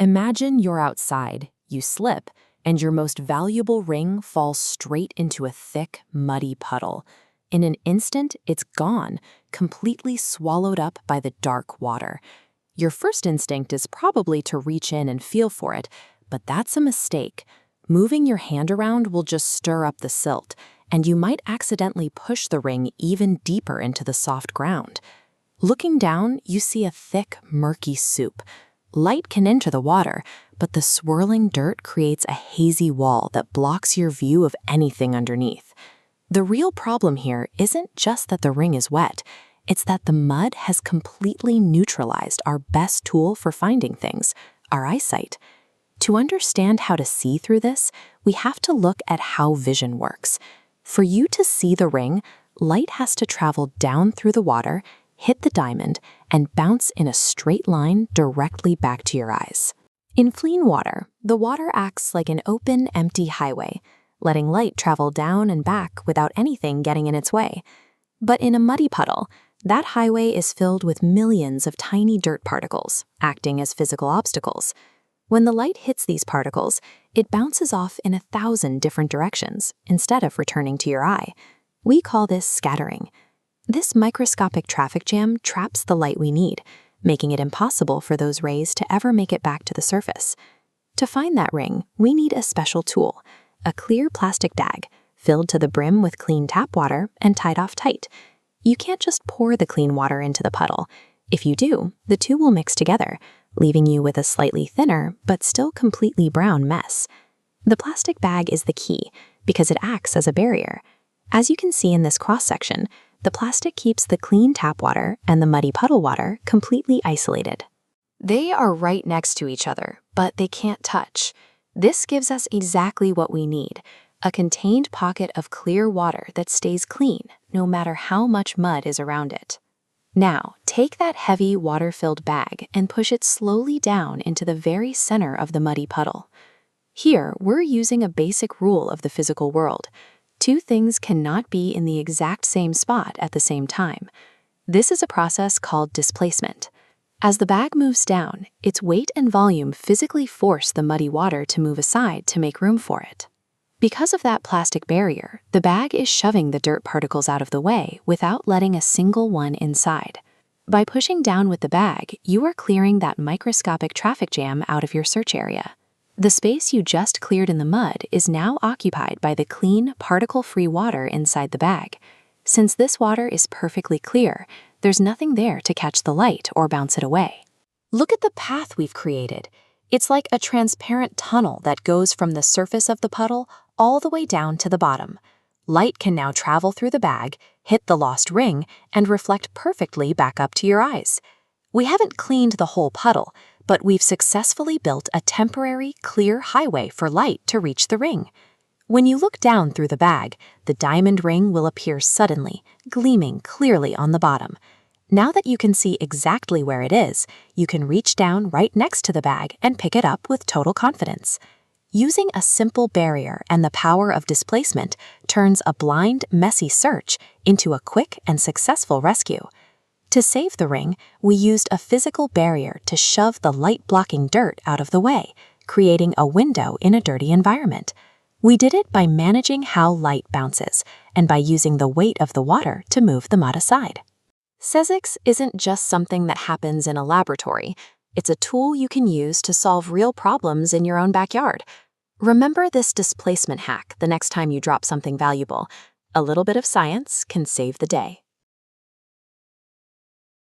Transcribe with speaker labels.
Speaker 1: Imagine you're outside, you slip, and your most valuable ring falls straight into a thick, muddy puddle. In an instant, it's gone, completely swallowed up by the dark water. Your first instinct is probably to reach in and feel for it, but that's a mistake. Moving your hand around will just stir up the silt, and you might accidentally push the ring even deeper into the soft ground. Looking down, you see a thick, murky soup. Light can enter the water, but the swirling dirt creates a hazy wall that blocks your view of anything underneath. The real problem here isn't just that the ring is wet, it's that the mud has completely neutralized our best tool for finding things, our eyesight. To understand how to see through this, we have to look at how vision works. For you to see the ring, light has to travel down through the water, hit the diamond, and bounce in a straight line directly back to your eyes. In clean water, the water acts like an open, empty highway, letting light travel down and back without anything getting in its way. But in a muddy puddle, that highway is filled with millions of tiny dirt particles, acting as physical obstacles. When the light hits these particles, it bounces off in 1,000 different directions instead of returning to your eye. We call this scattering. This microscopic traffic jam traps the light we need, making it impossible for those rays to ever make it back to the surface. To find that ring, we need a special tool, a clear plastic bag, filled to the brim with clean tap water and tied off tight. You can't just pour the clean water into the puddle. If you do, the two will mix together, leaving you with a slightly thinner but still completely brown mess. The plastic bag is the key because it acts as a barrier. As you can see in this cross-section, the plastic keeps the clean tap water and the muddy puddle water completely isolated. They are right next to each other, but they can't touch. This gives us exactly what we need, a contained pocket of clear water that stays clean, no matter how much mud is around it. Now, take that heavy water-filled bag and push it slowly down into the very center of the muddy puddle. Here, we're using a basic rule of the physical world. Two things cannot be in the exact same spot at the same time. This is a process called displacement. As the bag moves down, its weight and volume physically force the muddy water to move aside to make room for it. Because of that plastic barrier, the bag is shoving the dirt particles out of the way without letting a single one inside. By pushing down with the bag, you are clearing that microscopic traffic jam out of your search area. The space you just cleared in the mud is now occupied by the clean, particle-free water inside the bag. Since this water is perfectly clear, there's nothing there to catch the light or bounce it away. Look at the path we've created. It's like a transparent tunnel that goes from the surface of the puddle all the way down to the bottom. Light can now travel through the bag, hit the lost ring, and reflect perfectly back up to your eyes. We haven't cleaned the whole puddle, but we've successfully built a temporary, clear highway for light to reach the ring. When you look down through the bag, the diamond ring will appear suddenly, gleaming clearly on the bottom. Now that you can see exactly where it is, you can reach down right next to the bag and pick it up with total confidence. Using a simple barrier and the power of displacement turns a blind, messy search into a quick and successful rescue. To save the ring, we used a physical barrier to shove the light-blocking dirt out of the way, creating a window in a dirty environment. We did it by managing how light bounces and by using the weight of the water to move the mud aside. Physics isn't just something that happens in a laboratory. It's a tool you can use to solve real problems in your own backyard. Remember this displacement hack the next time you drop something valuable. A little bit of science can save the day.